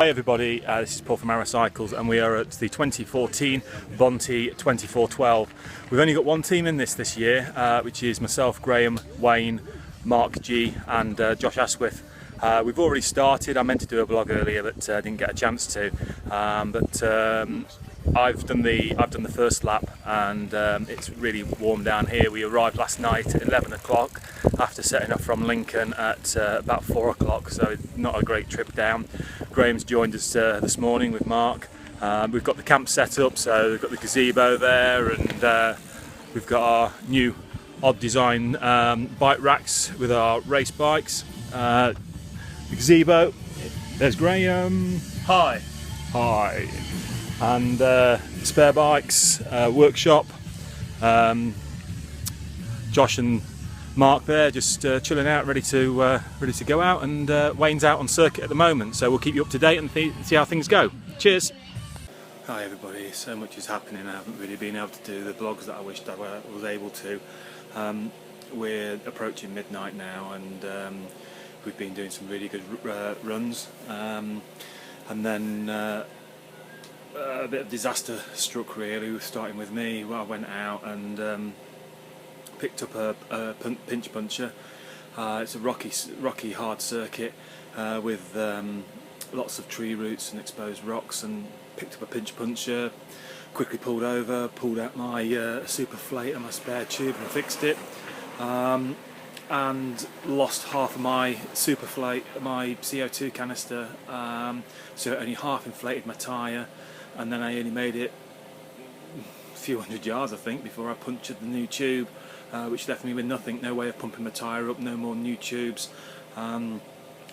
Hi everybody, this is Paul from Arrow Cycles and we are at the 2014 Bonti 2412. We've only got one team in this year, which is myself, Graham, Wayne, Mark G and Josh Asquith. We've already started. I meant to do a vlog earlier but didn't get a chance to. I've done the first lap and it's really warm down here. We arrived last night at 11 o'clock after setting off from Lincoln at about 4 o'clock, so not a great trip down. Graham's joined us this morning with Mark. We've got the camp set up, so we've got the gazebo there and we've got our new odd design bike racks with our race bikes. The gazebo, there's Graham. Hi. Hi. And spare bikes, workshop. Josh and Mark there just chilling out, ready to go out, and Wayne's out on circuit at the moment, so we'll keep you up to date and see how things go. Cheers. Hi everybody, so much is happening. I haven't really been able to do the vlogs that I wished I was able to. We're approaching midnight now and we've been doing some really good runs, and then a bit of disaster struck really, starting with me. Well, I went out and picked up a pinch puncher. It's a rocky hard circuit with lots of tree roots and exposed rocks, and picked up a pinch puncher, quickly pulled over, pulled out my super flate and my spare tube and fixed it, and lost half of my super flate, my CO2 canister, so it only half inflated my tyre, and then I only made it a few hundred yards I think before I punctured the new tube, which left me with nothing, no way of pumping my tyre up, no more new tubes, and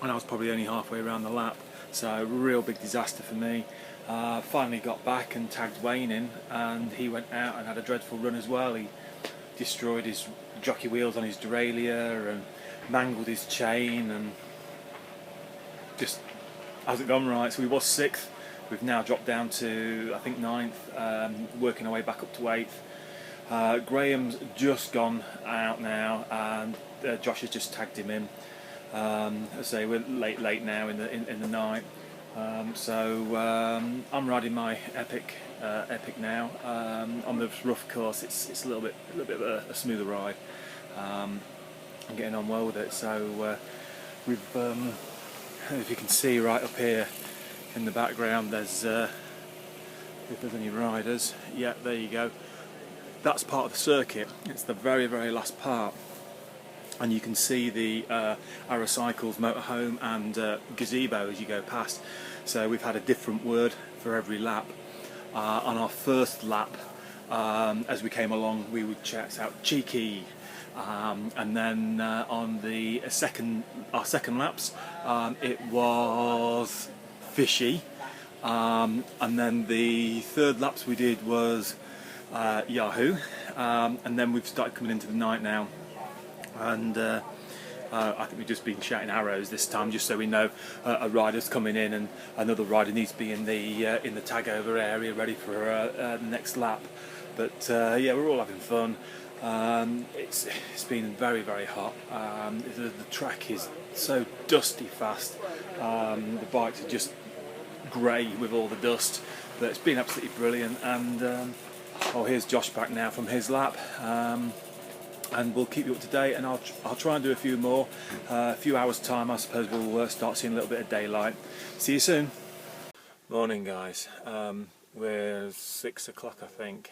I was probably only halfway around the lap, so a real big disaster for me. Finally got back and tagged Wayne in, and he went out and had a dreadful run as well. He destroyed his jockey wheels on his derailleur and mangled his chain, and just hasn't gone right. So we was 6th, we've now dropped down to I think 9th, working our way back up to 8th. Graham's just gone out now and Josh has just tagged him in. As I say, we're late now in the night, so I'm riding my Epic now. On the rough course it's a little bit of a smoother ride. I'm getting on well with it, so we've if you can see right up here in the background, there's if there's any riders, yeah, there you go, that's part of the circuit. It's the very last part, and you can see the Arrow Cycles motorhome and gazebo as you go past. So we've had a different word for every lap. On our first lap, as we came along, we would shout out cheeky, and then on the our second laps, it was fishy, and then the third laps we did was Yahoo, and then we've started coming into the night now, and I think we've just been shouting arrows this time, just so we know a rider's coming in and another rider needs to be in the tag over area ready for the next lap. But yeah, we're all having fun. It's been very hot. The track is so dusty fast. The bikes are just grey with all the dust, but it's been absolutely brilliant. And oh, here's Josh back now from his lap. And we'll keep you up to date, and I'll try and do a few more. A few hours time I suppose we'll start seeing a little bit of daylight. See you soon. Morning guys, we're 6 o'clock I think.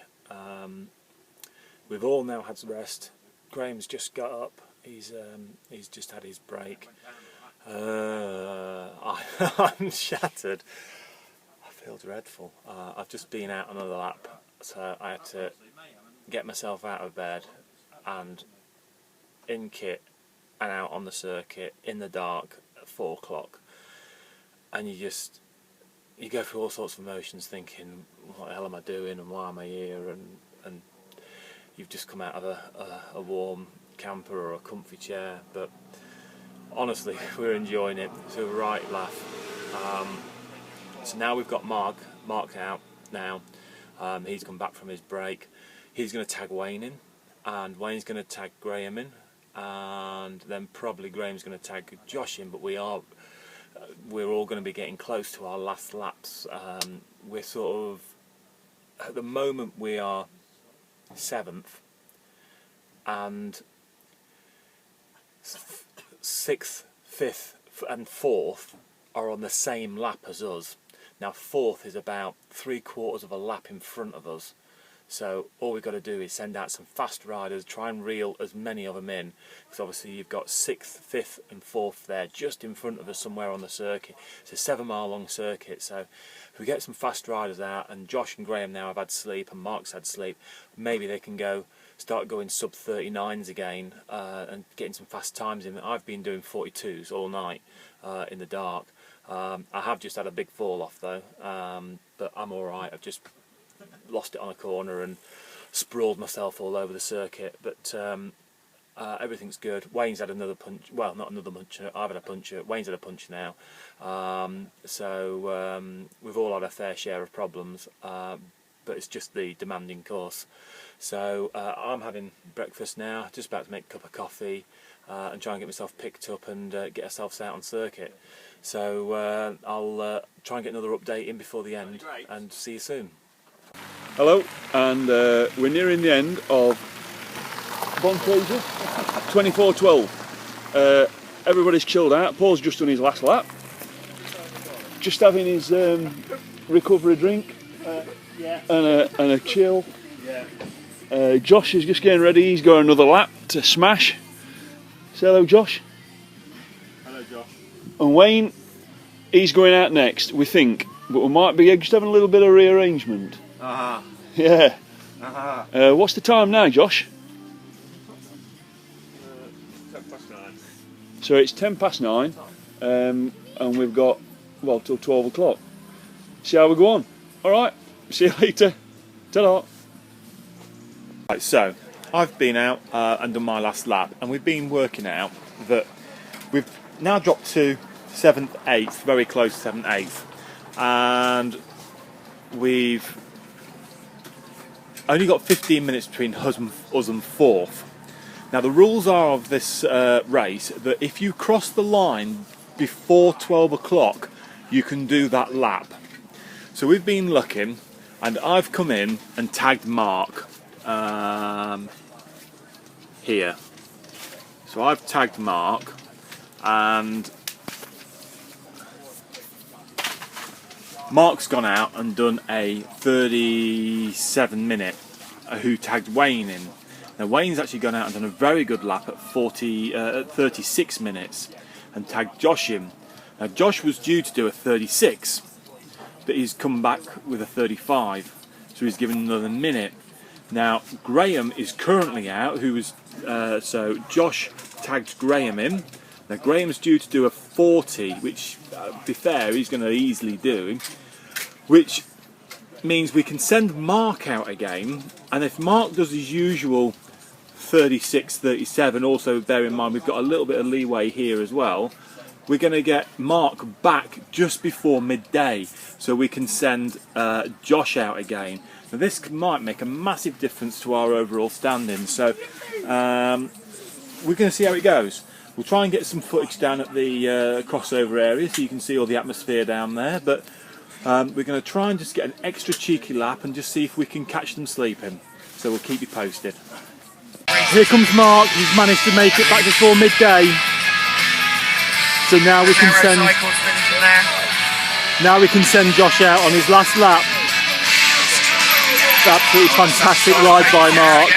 We've all now had some rest. Graham's just got up, he's just had his break. I'm shattered. I feel dreadful. I've just been out another lap, so I had to get myself out of bed and in kit and out on the circuit in the dark at 4 o'clock, and you go through all sorts of emotions thinking, what the hell am I doing and why am I here, and you've just come out of a warm camper or a comfy chair, but honestly we're enjoying it. It's a right laugh. So now we've got Mark out now. He's come back from his break. He's going to tag Wayne in, and Wayne's going to tag Graham in, and then probably Graham's going to tag Josh in, but we are we're all going to be getting close to our last laps. We're sort of, at the moment we are 7th, and 6th, 5th and 4th are on the same lap as us. Now 4th is about 3/4 of a lap in front of us, so all we've got to do is send out some fast riders, try and reel as many of them in, because obviously you've got 6th, 5th and 4th there just in front of us somewhere on the circuit. It's a 7-mile long circuit, so if we get some fast riders out, and Josh and Graham now have had sleep and Mark's had sleep, maybe they can start going sub 39s again and getting some fast times in. I've been doing 42s all night in the dark. I have just had a big fall off though, but I'm alright. I've just lost it on a corner and sprawled myself all over the circuit, but everything's good. Wayne's had another punch, well, not another puncher, I've had a puncher, Wayne's had a punch now, so we've all had a fair share of problems, but it's just the demanding course. So I'm having breakfast now, just about to make a cup of coffee and try and get myself picked up and get ourselves out on circuit. So I'll try and get another update in before the end, and see you soon. Hello, and we're nearing the end of bontranger 24:12. Everybody's chilled out. Paul's just done his last lap, just having his recovery drink and a chill. Josh is just getting ready. He's got another lap to smash. Say hello, Josh. Hello, Josh. And Wayne, he's going out next, we think, but we might be just having a little bit of rearrangement. Yeah. What's the time now, Josh? 9:10. So it's 9:10, and we've got, well, till 12 o'clock. See how we go on. Alright, see you later. Ta-da. Right, so I've been out and done my last lap, and we've been working out that we've now dropped to 7th, 8th, very close to 7th, 8th, and we've only got 15 minutes between us and 4th. Now the rules are of this race that if you cross the line before 12 o'clock you can do that lap. So we've been looking, and I've come in and tagged Mark here. So I've tagged Mark, and Mark's gone out and done a 37-minute who tagged Wayne in. Now Wayne's actually gone out and done a very good lap at 36 minutes and tagged Josh in. Now Josh was due to do a 36, but he's come back with a 35, so he's given another minute. Now Graham is currently out, so Josh tagged Graham in. Now Graham's due to do a 40, which, to be fair, he's going to easily do, which means we can send Mark out again, and if Mark does his usual 36, 37, also bear in mind we've got a little bit of leeway here as well, we're going to get Mark back just before midday, so we can send Josh out again. Now this might make a massive difference to our overall standing, so we're going to see how it goes. We'll try and get some footage down at the crossover area so you can see all the atmosphere down there, but we're going to try and just get an extra cheeky lap and just see if we can catch them sleeping. So we'll keep you posted. Here comes Mark, he's managed to make it back before midday. So now we can send Josh out on his last lap. Absolutely fantastic ride by Mark.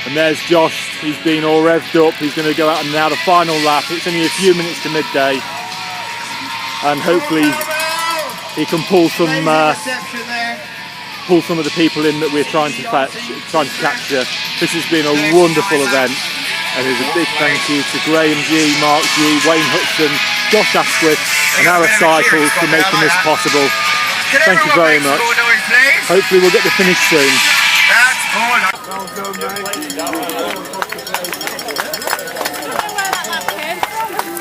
And there's Josh, he's been all revved up, he's going to go out and now the final lap. It's only a few minutes to midday, and hopefully he can pull some of the people in that we're trying to capture. This has been a wonderful event, and there's a big thank you to Graham G, Mark G, Wayne Hudson, Josh Asquith and Arrow Cycles for making this possible. Thank you very much. Hopefully we'll get the finish soon.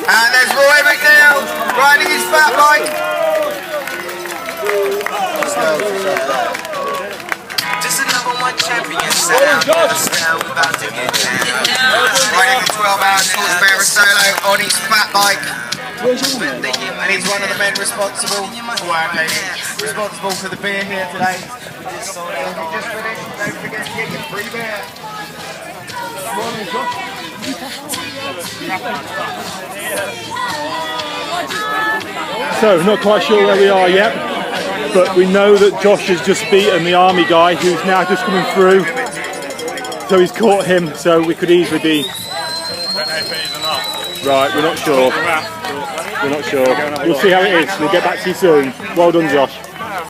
And there's Roy McNeil riding his fat bike. Just another one. Riding a 12-hour torchbearer solo on his fat bike. And he's one of the men responsible for the beer here today. If you just finished, don't forget to get your free beer. So, not quite sure where we are yet, but we know that Josh has just beaten the army guy who's now just coming through. So he's caught him, so we could easily be... Right, we're not sure. We're not sure. We'll see how it is. We'll get back to you soon. Well done, Josh.